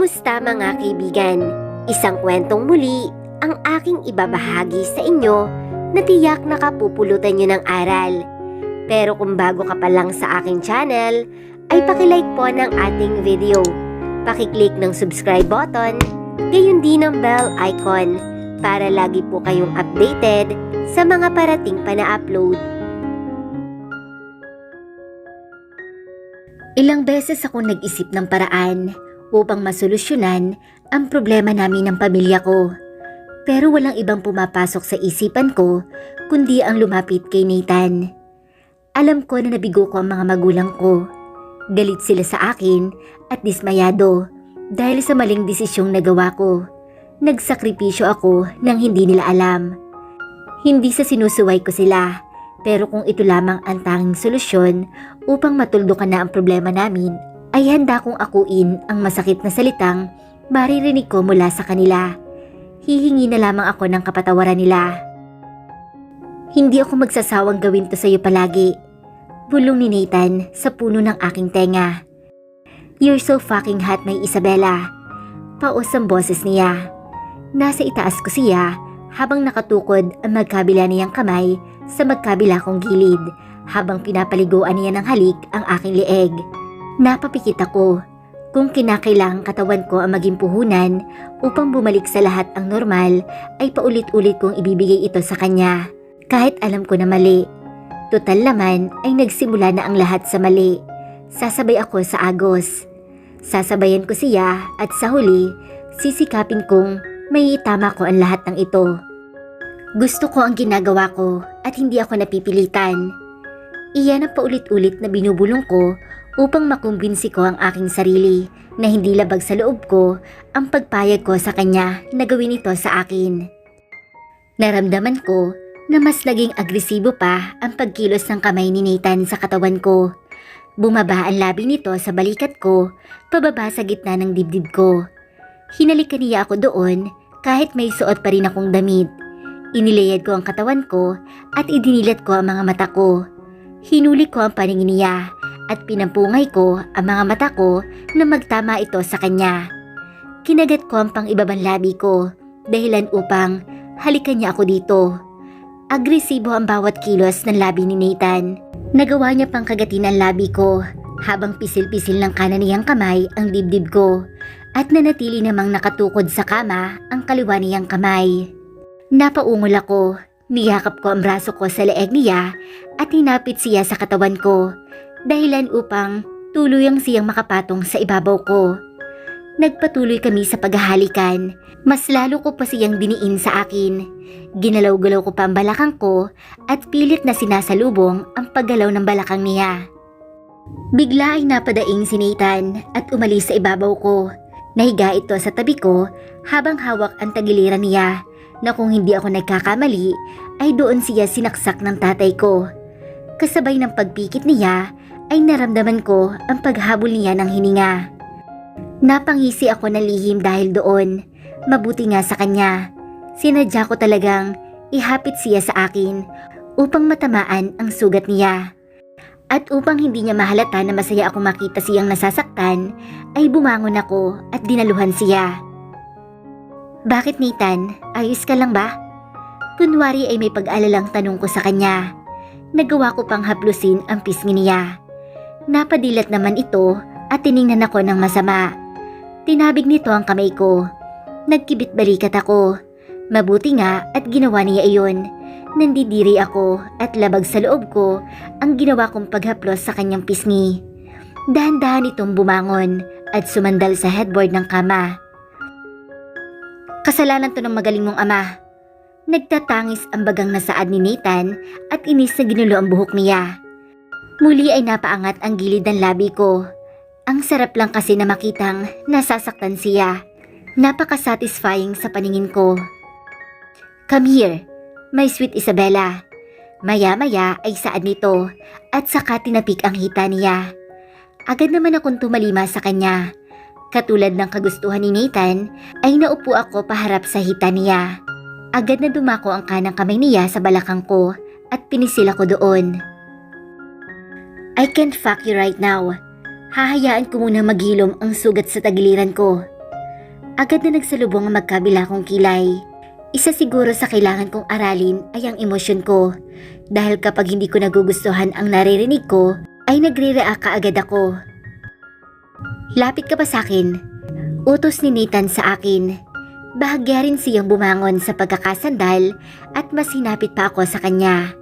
Kumusta mga kaibigan? Isang kwentong muli ang aking ibabahagi sa inyo na tiyak nakapupulutan nyo ng aral. Pero kung bago ka pa lang sa aking channel, ay pakilike po ng ating video. Pakiclick ng subscribe button, gayon din ang bell icon para lagi po kayong updated sa mga parating pa na upload. Ilang beses akong nag-isip ng paraan upang masolusyonan ang problema namin ng pamilya ko. Pero walang ibang pumapasok sa isipan ko kundi ang lumapit kay Nathan. Alam ko na nabigo ko ang mga magulang ko. Galit sila sa akin at dismayado dahil sa maling desisyong nagawa ko. Nagsakripisyo ako nang hindi nila alam. Hindi sa sinusuway ko sila, pero kung ito lamang ang tanging solusyon upang matuldukan na ang problema namin, ay handa kong akuin ang masakit na salitang maririnig ko mula sa kanila. Hihingi na lamang ako ng kapatawaran nila. Hindi ako magsasawang gawin to sa iyo palagi. Bulong ni Nathan sa puno ng aking tenga. You're so fucking hot, my Isabella. Paos ang boses niya. Nasa itaas ko siya habang nakatukod ang magkabila niyang kamay sa magkabila kong gilid habang pinapaliguan niya ng halik ang aking leeg. Napapikit ako. Kung kinakailangang katawan ko ang maging puhunan upang bumalik sa lahat ang normal, ay paulit-ulit kong ibibigay ito sa kanya. Kahit alam ko na mali. Total naman ay nagsimula na ang lahat sa mali. Sasabay ako sa agos. Sasabayan ko siya at sa huli, sisikapin kong may itama ko ang lahat ng ito. Gusto ko ang ginagawa ko at hindi ako napipilitan. Iyan ang paulit-ulit na binubulong ko upang makumbinsi ko ang aking sarili na hindi labag sa loob ko ang pagpayag ko sa kanya na gawin ito sa akin. Naramdaman ko na mas naging agresibo pa ang pagkilos ng kamay ni Nathan sa katawan ko. Bumaba ang labi nito sa balikat ko, pababa sa gitna ng dibdib ko. Hinalikan niya ako doon kahit may suot pa rin akong damit. Inilayad ko ang katawan ko at idinilat ko ang mga mata ko. Hinuli ko ang paningin niya at pinampungay ko ang mga mata ko na magtama ito sa kanya. Kinagat ko ang pang-ibabang labi ko dahilan upang halikan niya ako dito. Agresibo ang bawat kilos ng labi ni Nathan. Nagawa niya pang kagatin ang labi ko habang pisil-pisil ng kanan niyang kamay ang dibdib ko at nanatili namang nakatukod sa kama ang kaliwa niyang kamay. Napaungol ako, niyakap ko ang braso ko sa leeg niya at hinapit siya sa katawan ko. Dahilan upang tuluyang siyang makapatong sa ibabaw ko. Nagpatuloy kami sa paghahalikan. Mas lalo ko pa siyang diniin sa akin. Ginalaw-galaw ko pa ang balakang ko at pilit na sinasalubong ang paggalaw ng balakang niya. Bigla ay napadaing si Nathan at umalis sa ibabaw ko. Nahiga ito sa tabi ko habang hawak ang tagiliran niya na kung hindi ako nagkakamali ay doon siya sinaksak ng tatay ko. Kasabay ng pagpikit niya ay naramdaman ko ang paghabol niya ng hininga. Napangisi ako ng lihim dahil doon. Mabuti nga sa kanya. Sinadya ko talagang ihapit siya sa akin upang matamaan ang sugat niya. At upang hindi niya mahalata na masaya akong makita siyang nasasaktan, ay bumangon ako at dinaluhan siya. Bakit Nathan? Ayos ka lang ba? Kunwari ay may pag-alalang tanong ko sa kanya. Nagawa ko pang haplusin ang pisngi niya. Napadilat naman ito at tiningnan ako ng masama. Tinabig nito ang kamay ko. Nagkibit balikat ako. Mabuti nga at ginawa niya iyon. Nandidiri ako at labag sa loob ko ang ginawa kong paghaplos sa kanyang pisngi. Dahan-dahan itong bumangon at sumandal sa headboard ng kama. Kasalanan to ng magaling mong ama. Nagtatangis ang bagang nasaad ni Nathan at inis na ginulo ang buhok niya. Muli ay napaangat ang gilid ng labi ko. Ang sarap lang kasi na makitang nasasaktan siya. Napaka-satisfying sa paningin ko. Come here, my sweet Isabella. Maya-maya ay saad nito at saka tinapik ang hita niya. Agad naman akong tumalima sa kanya. Katulad ng kagustuhan ni Nathan ay naupo ako paharap sa hita niya. Agad na dumako ang kanang kamay niya sa balakang ko at pinisil ako doon. I can't fuck you right now. Hahayaan ko muna maghilom ang sugat sa tagiliran ko. Agad na nagsalubong ang magkabila kong kilay. Isa siguro sa kailangan kong aralin ay ang emosyon ko. Dahil kapag hindi ko nagugustuhan ang naririnig ko, ay nagre-react kaagad ako. Lapit ka pa sa akin. Utos ni Nathan sa akin. Bahagya rin siyang bumangon sa pagkakasandal at mas hinapit pa ako sa kanya.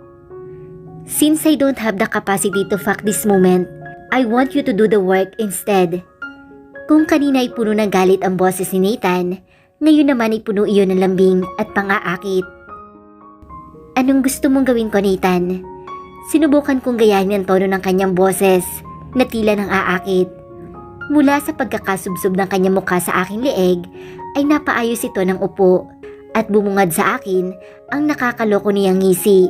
Since I don't have the capacity to fuck this moment, I want you to do the work instead. Kung kanina ay puno ng galit ang boses ni Nathan, ngayon naman ay puno iyon ng lambing at pang-aakit. Anong gusto mong gawin ko, Nathan? Sinubukan kong gayahin ang tono ng kanyang boses na tila ng aakit. Mula sa pagkakasubsob ng kanyang mukha sa aking leeg ay napaayos ito ng upo at bumungad sa akin ang nakakaloko niyang ngisi.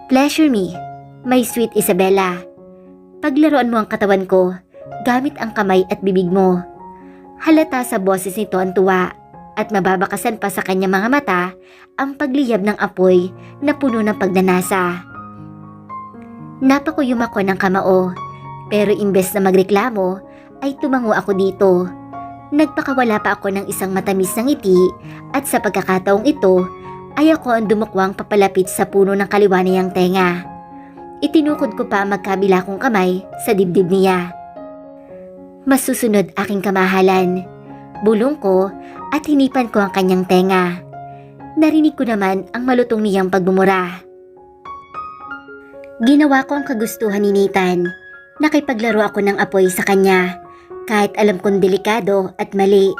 Pleasure me, my sweet Isabella. Paglaruan mo ang katawan ko gamit ang kamay at bibig mo. Halata sa boses nito ang tuwa at mababakasan pa sa kanyang mga mata ang pagliyab ng apoy na puno ng pagnanasa. Napakuyom ako ng kamao, pero imbes na magreklamo ay tumango ako dito. Nagpakawala pa ako ng isang matamis na ngiti at sa pagkakataong ito ay ako ang dumukwang papalapit sa puno ng kaliwa niyang tenga. Itinukod ko pa ang magkabila kong kamay sa dibdib niya. Masusunod aking kamahalan. Bulong ko at hinipan ko ang kanyang tenga. Narinig ko naman ang malutong niyang pagmumura. Ginawa ko ang kagustuhan ni Nathan. Nakipaglaro ako ng apoy sa kanya. Kahit alam kong delikado at mali.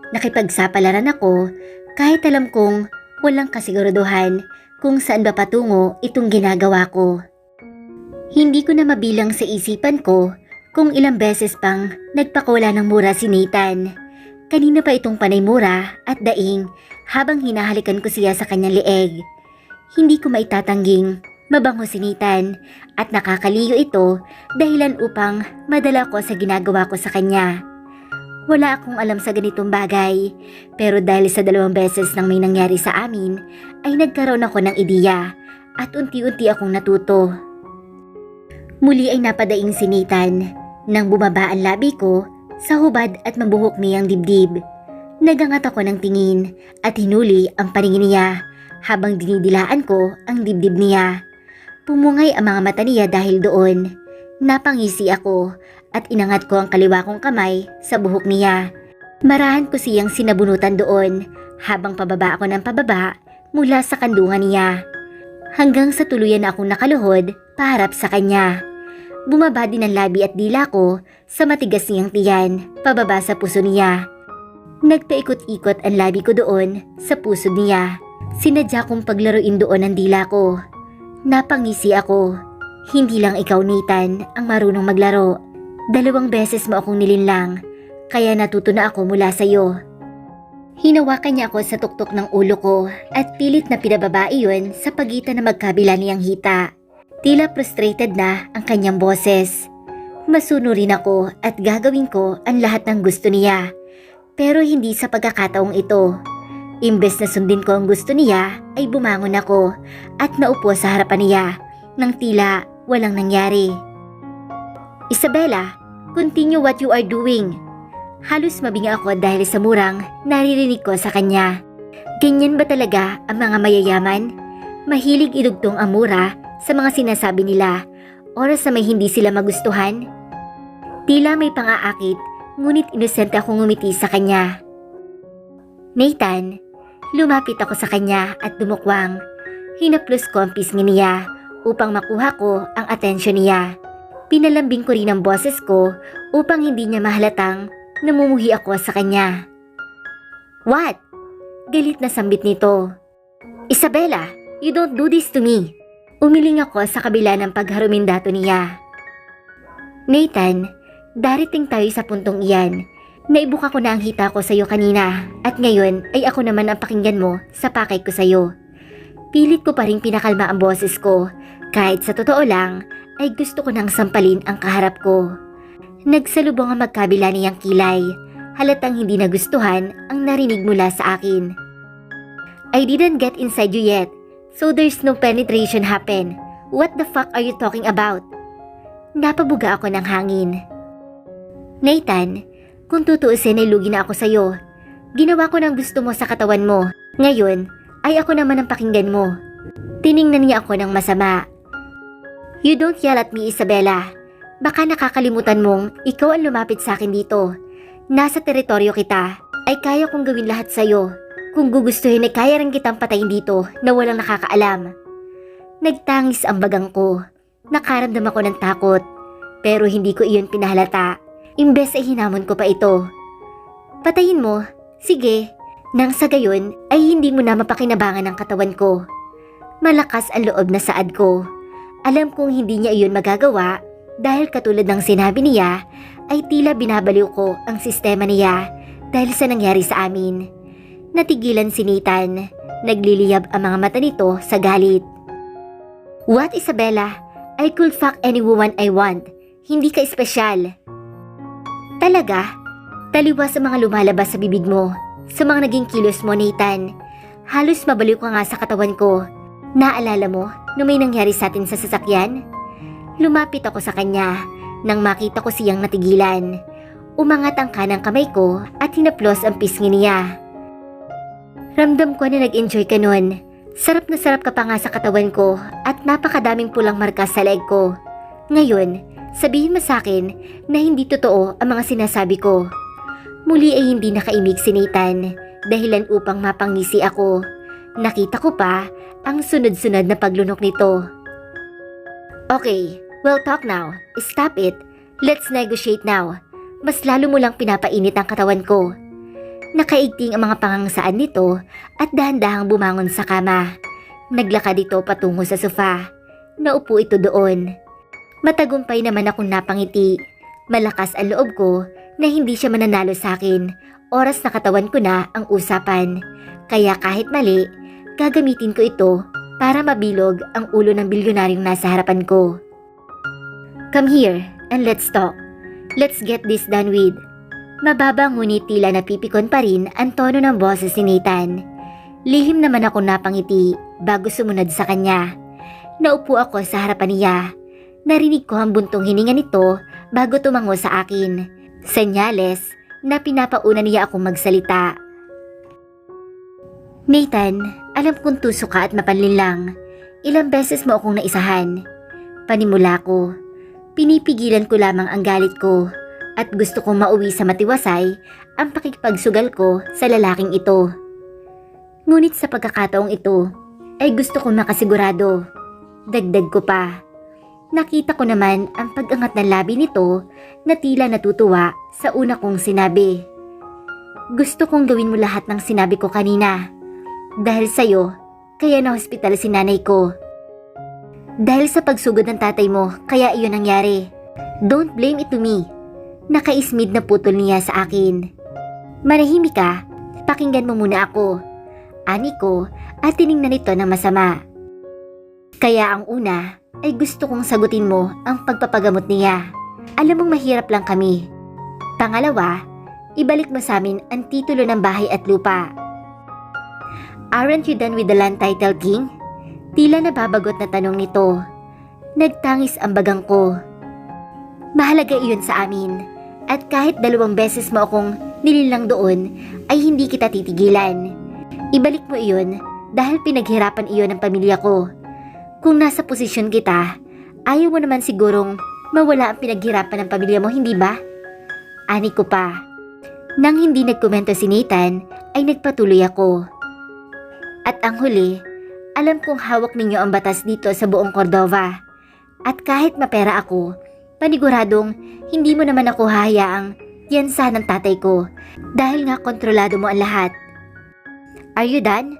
Nakipagsapalaran ako kahit alam kong walang kasiguraduhan kung saan ba patungo itong ginagawa ko. Hindi ko na mabilang sa isipan ko kung ilang beses pang nagpakawala ng mura si Nathan. Kanina pa itong panay mura at daing habang hinahalikan ko siya sa kanyang leeg. Hindi ko maitatangging mabango si Nathan at nakakaliyo ito dahilan upang madala ko sa ginagawa ko sa kanya. Wala akong alam sa ganitong bagay, pero dahil sa 2 beses nang may nangyari sa amin ay nagkaroon ako ng ideya at unti-unti akong natuto. Muli ay napadaing si Nathan nang bumaba ang labi ko sa hubad at mabuhok niyang dibdib. Nagangat ako ng tingin at hinuli ang paningin niya habang dinidilaan ko ang dibdib niya. Pumungay ang mga mata niya dahil doon. Napangisi ako at inangat ko ang kaliwa kong kamay sa buhok niya. Marahan ko siyang sinabunutan doon habang pababa ako ng pababa mula sa kandungan niya. Hanggang sa tuluyan na akong nakaluhod paharap sa kanya. Bumaba din ang labi at dila ko sa matigas niyang tiyan pababa sa puso niya. Nagpaikot-ikot ang labi ko doon sa puso niya. Sinadya kong paglaruin doon ang dila ko. Napangisi ako. Hindi lang ikaw, Nathan, ang marunong maglaro. 2 beses mo akong nilinlang, kaya natuto na ako mula sa iyo. Hinawakan niya ako sa tuktok ng ulo ko at pilit na pinababa iyon sa pagitan ng magkabila niyang hita. Tila frustrated na ang kanyang boses. Masunurin ako at gagawin ko ang lahat ng gusto niya. Pero hindi sa pagkakataong ito. Imbes na sundin ko ang gusto niya ay bumangon ako at naupo sa harapan niya nang tila walang nangyari. Isabella, continue what you are doing. Halos mabinga ako dahil sa murang naririnig ko sa kanya. Ganyan ba talaga ang mga mayayaman? Mahilig idugtong ang mura sa mga sinasabi nila oras na may hindi sila magustuhan. Tila may pang-aakit ngunit inosente akong ngumiti sa kanya. Nathan, lumapit ako sa kanya at dumukwang. Hinaplos ko ang pisngi niya upang makuha ko ang atensyon niya. Pinalambing ko rin ang boses ko upang hindi niya mahalatang namumuhi ako sa kanya. What? Galit na sambit nito. Isabella, you don't do this to me. Umiling ako sa kabila ng pagharumindato niya. Nathan, darating tayo sa puntong iyan. Naibuka ko na ang hita ko sa iyo kanina at ngayon ay ako naman ang pakinggan mo sa pakay ko sa iyo. Pilit ko pa rin pinakalma ang boses ko kahit sa totoo lang ay gusto ko nang sampalin ang kaharap ko. Nagsalubong ang magkabila niyang kilay, halatang hindi nagustuhan ang narinig mula sa akin. I didn't get inside you yet, so there's no penetration happen. What the fuck are you talking about? Napabuga ako ng hangin. Nathan, Kung tutuusin ay lugi na ako sa'yo. Ginawa ko ng gusto mo sa katawan mo. Ngayon, ay ako naman ang pakinggan mo. Tiningnan niya ako ng masama. You don't yell at me, Isabela. Baka nakakalimutan mong ikaw ang lumapit sa akin dito. Nasa teritoryo kita, ay kaya kong gawin lahat sa'yo. Kung gugustuhin ay kaya rin kitang patayin dito na walang nakakaalam. Nagtangis ang bagang ko. Nakaramdam ako ng takot. Pero hindi ko iyon pinahalata. Imbes ay hinamon ko pa ito. Patayin mo? Sige. Nang sa gayon ay hindi mo na mapakinabangan ang katawan ko. Malakas ang loob na saad ko. Alam kong hindi niya iyon magagawa dahil katulad ng sinabi niya ay tila binabaliw ko ang sistema niya dahil sa nangyari sa amin. Natigilan si Nathan. Nagliliyab ang mga mata nito sa galit. What, Isabela? I could fuck any woman I want. Hindi ka espesyal. Talaga? Taliwas sa mga lumalabas sa bibig mo. Sa mga naging kilos mo, Nathan. Halos mabaliw ka nga sa katawan ko. Naalala mo nung may nangyari sa atin sa sasakyan? Lumapit ako sa kanya nang makita ko siyang natigilan. Umangat ang kanang kamay ko at hinaplos ang pisngi niya. Ramdam ko na nag-enjoy ka nun. Sarap na sarap ka pa nga sa katawan ko at napakadaming pulang markas sa leg ko. Ngayon, sabihin mo sa akin na hindi totoo ang mga sinasabi ko. Muli ay hindi nakaimik si Nathan, dahilan upang mapangisi ako. Nakita ko pa ang sunod-sunod na paglunok nito. Okay, we'll talk now. Stop it. Let's negotiate now. Mas lalo mo lang pinapainit ang katawan ko. Nakaigting ang mga pangangsaan nito at dahan-dahang bumangon sa kama. Naglakad ito patungo sa sofa. Naupo ito doon. Matagumpay naman akong napangiti. Malakas ang loob ko na hindi siya mananalo sa akin. Oras na katawan ko na ang usapan. Kaya kahit mali, gagamitin ko ito para mabilog ang ulo ng bilyonaryong nasa harapan ko. Come here and let's talk. Let's get this done with. Mababa ngunit tila napipikon pa rin ang tono ng boses ni Nathan. Lihim naman ako napangiti bago sumunod sa kanya. Naupo ako sa harapan niya. Narinig ko ang buntong hininga nito bago tumango sa akin. Senyales na pinapauna niya akong magsalita. Nathan, alam kong tuso ka at mapanlin lang. Ilang beses mo akong naisahan. Panimula ko. Pinipigilan ko lamang ang galit ko at gusto kong mauwi sa matiwasay ang pakikipagsugal ko sa lalaking ito. Ngunit sa pagkakataong ito ay gusto kong makasigurado. Dagdag ko pa. Nakita ko naman ang pag-angat ng labi nito na tila natutuwa sa una kong sinabi. Gusto kong gawin mo lahat ng sinabi ko kanina. Dahil sa'yo, kaya na-hospital si nanay ko. Dahil sa pagsugod ng tatay mo, kaya iyon nangyari. Don't blame it to me. Nakaismid na putol niya sa akin. Manahimik ka, pakinggan mo muna ako. Ani ko at tiningnan ito ng masama. Kaya ang una ay gusto kong sagutin mo ang pagpapagamot niya. Alam mong mahirap lang kami. Pangalawa, ibalik mo sa amin ang titulo ng bahay at lupa. Aren't you done with the land title, King? Tila nababagot na tanong nito. Nagtangis ang bagang ko. Mahalaga iyon sa amin. At kahit 2 beses mo akong nililang doon, ay hindi kita titigilan. Ibalik mo iyon dahil pinaghirapan iyon ng pamilya ko. Kung nasa posisyon kita, ayaw mo naman sigurong mawala ang pinaghirapan ng pamilya mo, hindi ba? Ani ko pa. Nang hindi nagkomento si Nathan, ay nagpatuloy ako. At ang huli, alam kong hawak ninyo ang batas dito sa buong Cordova. At kahit mapera ako, paniguradong hindi mo naman ako hahayaang yansa ng tatay ko dahil nga kontrolado mo ang lahat. Are you done?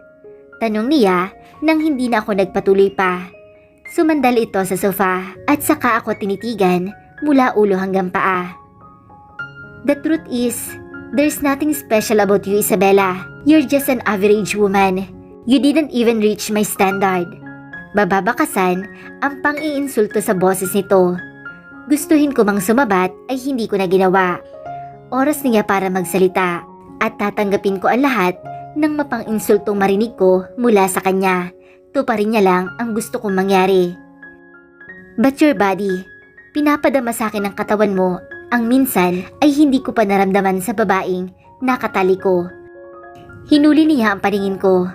Tanong niya nang hindi na ako nagpatuloy pa. Sumandal ito sa sofa at saka ako tinitigan mula ulo hanggang paa. The truth is, there's nothing special about you, Isabela. You're just an average woman. You didn't even reach my standard. Bababakasan ang pang-iinsulto sa boses nito. Gustuhin ko mang sumabat ay hindi ko na ginawa. Oras niya para magsalita at tatanggapin ko ang lahat ng mapang-insultong marinig ko mula sa kanya. Tuparin niya lang ang gusto kong mangyari. But your body, pinapadama sa akin ang katawan mo ang minsan ay hindi ko pa naramdaman sa babaeng nakatali ko. Hinuli niya ang paningin ko.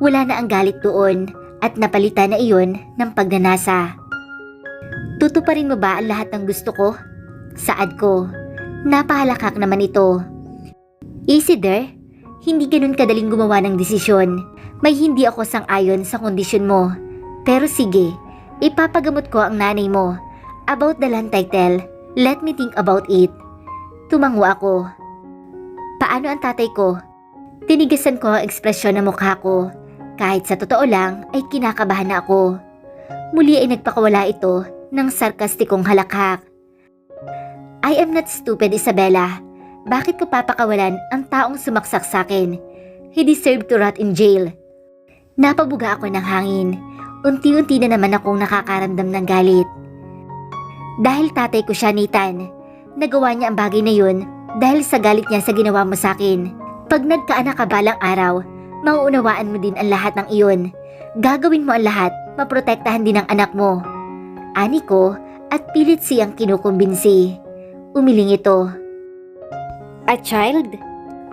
Wala na ang galit doon at napalitan na iyon ng pagnanasa. Tutuparin mo ba ang lahat ng gusto ko? Saad ko. Napahalakak naman ito. Easy there. Hindi ganun kadaling gumawa ng desisyon. May hindi ako sang-ayon sa kondisyon mo. Pero sige, ipapagamot ko ang nanay mo. About the land title, let me think about it. Tumango ako. Paano ang tatay ko? Tinigasan ko ang ekspresyon ng mukha ko. Kahit sa totoo lang ay kinakabahan na ako. Muli ay nagpakawala ito ng sarkastikong halakhak. I am not stupid, Isabella. Bakit ko papakawalan ang taong sumaksak sa akin? He deserved to rot in jail. Napabuga ako ng hangin. Unti-unti na naman akong nakakaramdam ng galit. Dahil tatay ko siya, Nathan. Nagawa niya ang bagay na yun dahil sa galit niya sa ginawa mo sa akin. Pag nagkaanak ka balang araw, mauunawaan mo din ang lahat ng iyon. Gagawin mo ang lahat, maprotektahan din ang anak mo. Ani ko at pilit siyang kinukumbinsi. Umiling ito. A child?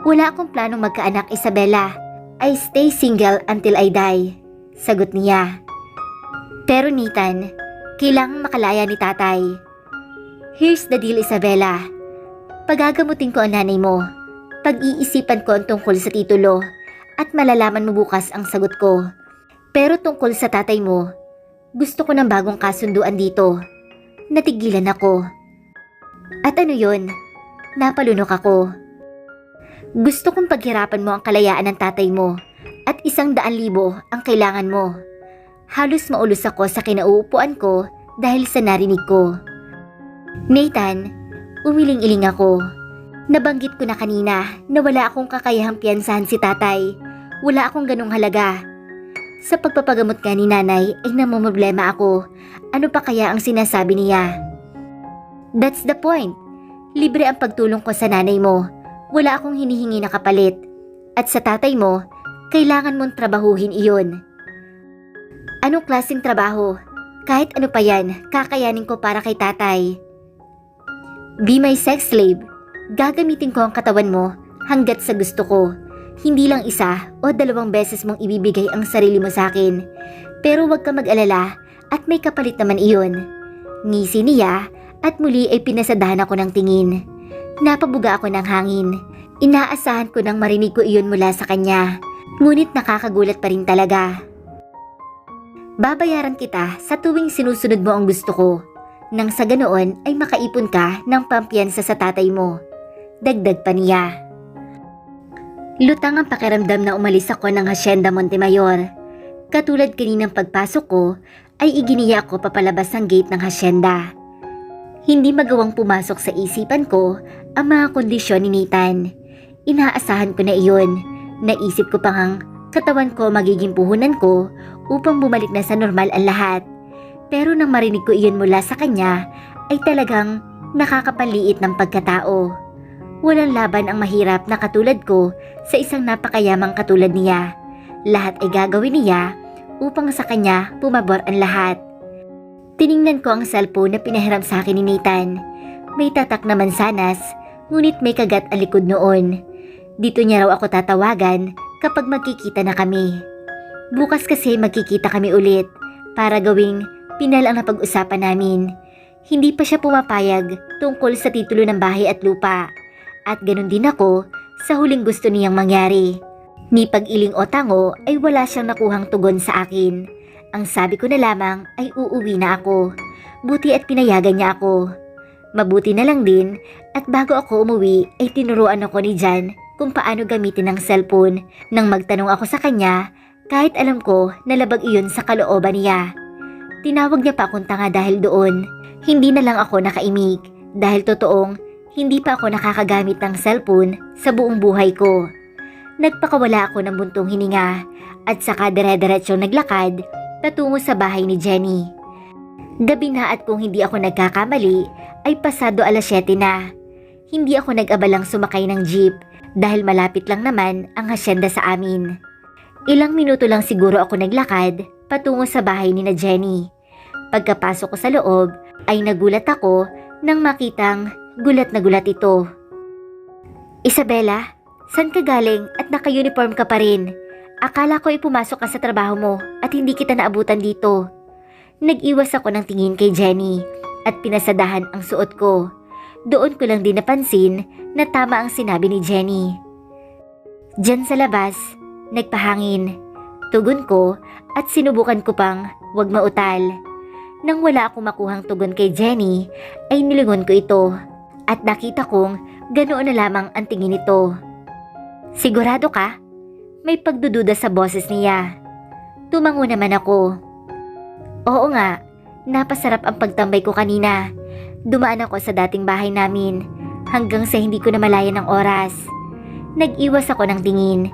Wala akong planong magkaanak, Isabella. I stay single until I die. Sagot niya. Pero Nathan, kailangang makalaya ni tatay. Here's the deal, Isabella. Pagagamutin ko ang nanay mo. Pag-iisipan ko ang tungkol sa titulo at malalaman mo bukas ang sagot ko. Pero tungkol sa tatay mo, gusto ko ng bagong kasunduan dito. Natigilan ako. At ano yon? Napalunok ako. Gusto kong paghirapan mo ang kalayaan ng tatay mo at 100,000 ang kailangan mo. Halos maulos ako sa kinauupuan ko dahil sa narinig ko. Nathan, umiling-iling ako. Nabanggit ko na kanina na wala akong kakayahang piyansahan si tatay. Wala akong ganong halaga. Sa pagpapagamot ka ni nanay ay namumroblema ako. Ano pa kaya ang sinasabi niya? That's the point. Libre ang pagtulong ko sa nanay mo. Wala akong hinihingi na kapalit. At sa tatay mo, kailangan mong trabahuhin iyon. Anong klaseng trabaho? Kahit ano pa yan, kakayanin ko para kay tatay. Be my sex slave. Gagamitin ko ang katawan mo hanggat sa gusto ko. Hindi lang 1 o 2 beses mong ibibigay ang sarili mo sa akin. Pero huwag ka mag-alala at may kapalit naman iyon. Ngisi niya at muli ay pinasadahan ako ng tingin. Napabuga ako ng hangin. Inaasahan ko nang marinig ko iyon mula sa kanya. Ngunit nakakagulat pa rin talaga. Babayaran kita sa tuwing sinusunod mo ang gusto ko. Nang sa ganoon ay makaipon ka ng pampiyansa sa tatay mo. Dagdag pa niya. Lutang ang pakiramdam na umalis ako ng Hacienda Montemayor. Katulad kaninang pagpasok ko ay iginiya ako papalabas ng gate ng hacienda. Hindi magawang pumasok sa isipan ko ang mga kondisyon ni Nathan. Inaasahan ko na iyon. Naisip ko pang ang katawan ko magiging puhunan ko upang bumalik na sa normal ang lahat. Pero nang marinig ko iyon mula sa kanya ay talagang nakakapaliit ng pagkatao. Walang laban ang mahirap na katulad ko sa isang napakayamang katulad niya. Lahat ay gagawin niya upang sa kanya pumabor ang lahat. Tiningnan ko ang cellphone na pinahiram sa akin ni Nathan. May tatak na mansanas, ngunit may kagat ang likod noon. Dito niya raw ako tatawagan kapag magkikita na kami. Bukas kasi magkikita kami ulit para gawing pinal ang napag-usapan namin. Hindi pa siya pumapayag tungkol sa titulo ng bahay at lupa. At ganun din ako sa huling gusto niyang mangyari. Ni pag-iling o tango ay wala siyang nakuhang tugon sa akin. Ang sabi ko na lamang ay uuwi na ako. Buti at pinayagan niya ako. Mabuti na lang din at bago ako umuwi ay tinuruan ako ni Jan kung paano gamitin ang cellphone nang magtanong ako sa kanya kahit alam ko na labag iyon sa kalooban niya. Tinawag niya pa akong tanga dahil doon. Hindi na lang ako nakaimik dahil totoong hindi pa ako nakakagamit ng cellphone sa buong buhay ko. Nagpakawala ako ng buntong hininga at saka dire-diretsyong naglakad patungo sa bahay ni Jenny. Gabi na at kung hindi ako nagkakamali ay pasado 7:00 na. Hindi ako nag-abalang sumakay ng jeep dahil malapit lang naman ang hacienda sa amin. Ilang minuto lang siguro ako naglakad patungo sa bahay ni na Jenny. Pagkapasok ko sa loob ay nagulat ako nang makitang Gulat na gulat ito. Isabela, saan ka galing at naka-uniform ka pa rin? Akala ko pumasok ka sa trabaho mo at hindi kita naabutan dito. Nag-iwas ako ng tingin kay Jenny at pinasadahan ang suot ko. Doon ko lang din napansin na tama ang sinabi ni Jenny. Diyan sa labas, nagpahangin. Tugon ko at sinubukan ko pang wag mautal. Nang wala akong makuhang tugon kay Jenny, ay nilingon ko ito at nakita kong ganoon na lamang ang tingin nito. Sigurado ka? May pagdududa sa boses niya. Tumango naman ako. Oo nga, napasarap ang pagtambay ko kanina. Dumaan ako sa dating bahay namin hanggang sa hindi ko na malayan ng oras. Nag-iwas ako ng tingin.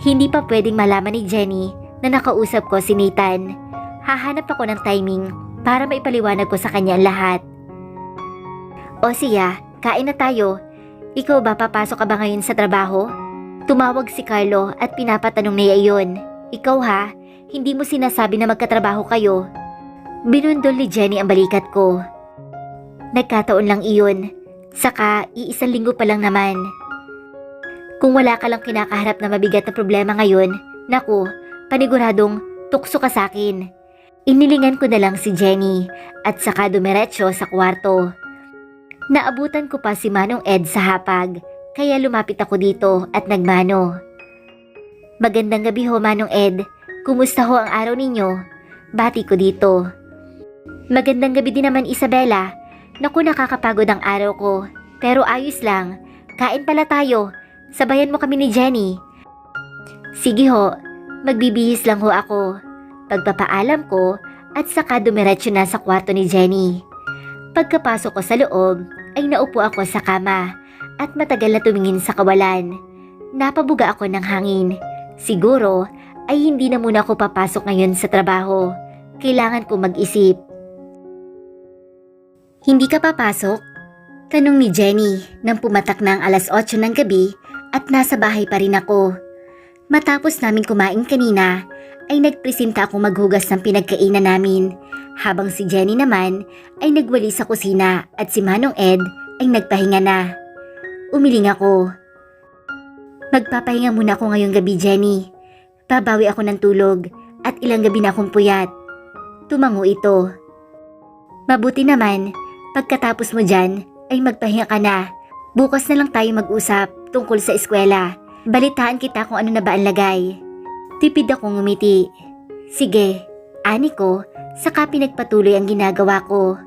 Hindi pa pwedeng malaman ni Jenny na nakausap ko si Nathan. Hahanap ako ng timing para maipaliwanag ko sa kanya ang lahat. O siya, kain na tayo. Ikaw ba papasok ka ba ngayon sa trabaho? Tumawag si Carlo at pinapatanong niya iyon. Ikaw ha, hindi mo sinasabi na magkatrabaho kayo. Binundol ni Jenny ang balikat ko. Nagkataon lang iyon. Saka iisang linggo pa lang naman. Kung wala ka lang kinakaharap na mabigat na problema ngayon, naku, paniguradong tukso ka sa akin. Inilingan ko na lang si Jenny at saka dumiretso sa kwarto. Naabutan ko pa si Manong Ed sa hapag, kaya lumapit ako dito at nagmano. Magandang gabi ho, Manong Ed. Kumusta ho ang araw ninyo? Bati ko dito. Magandang gabi din naman, Isabela. Naku, nakakapagod ang araw ko. Pero ayos lang. Kain pala tayo. Sabayan mo kami ni Jenny. Sige ho, magbibihis lang ho ako. Pagpapaalam ko at saka dumiretso na sa kwarto ni Jenny. Pagkapasok ko sa loob ay naupo ako sa kama at matagal na tumingin sa kawalan. Napabuga ako ng hangin. Siguro ay hindi na muna ako papasok ngayon sa trabaho. Kailangan ko mag-isip. Hindi ka papasok? Tanong ni Jenny nang pumatak na ang 8:00 ng gabi at nasa bahay pa rin ako. Matapos namin kumain kanina, ay nagpresenta akong maghugas ng pinagkainan namin, habang si Jenny naman ay nagwali sa kusina at si Manong Ed ay nagpahinga na. Umiling ako. Magpapahinga muna ako ngayong gabi, Jenny. Babawi ako ng tulog at ilang gabi na akong puyat. Tumango ito. Mabuti naman, pagkatapos mo dyan ay magpahinga ka na. Bukas na lang tayo mag-usap tungkol sa eskwela. Balitaan kita kung ano na ba ang lagay. Tipid akong ngumiti. Sige, ani ko, saka pinagpatuloy ang ginagawa ko.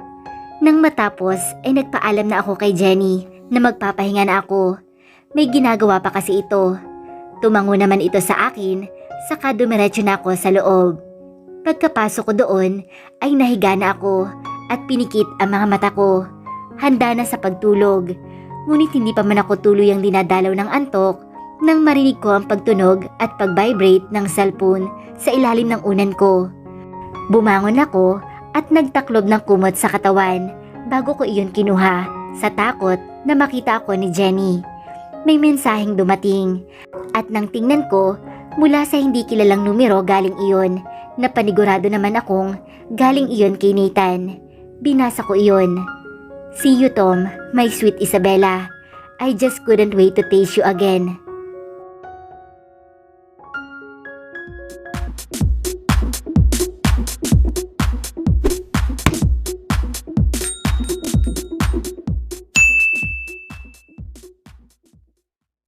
Nang matapos ay nagpaalam na ako kay Jenny na magpapahinga na ako. May ginagawa pa kasi ito. Tumango naman ito sa akin, saka dumiretso na ako sa loob. Pagkapasok ko doon ay nahiga na ako at pinikit ang mga mata ko. Handa na sa pagtulog. Ngunit hindi pa man ako tuluyang dinadalaw ng antok nang marinig ko ang pagtunog at pag-vibrate ng cellphone sa ilalim ng unan ko. Bumangon ako at nagtaklob ng kumot sa katawan bago ko iyon kinuha sa takot na makita ako ni Jenny. May mensaheng dumating at nang tingnan ko, mula sa hindi kilalang numero galing iyon na panigurado naman akong galing iyon kay Nathan. Binasa ko iyon. See you, Tom, my sweet Isabela. I just couldn't wait to taste you again.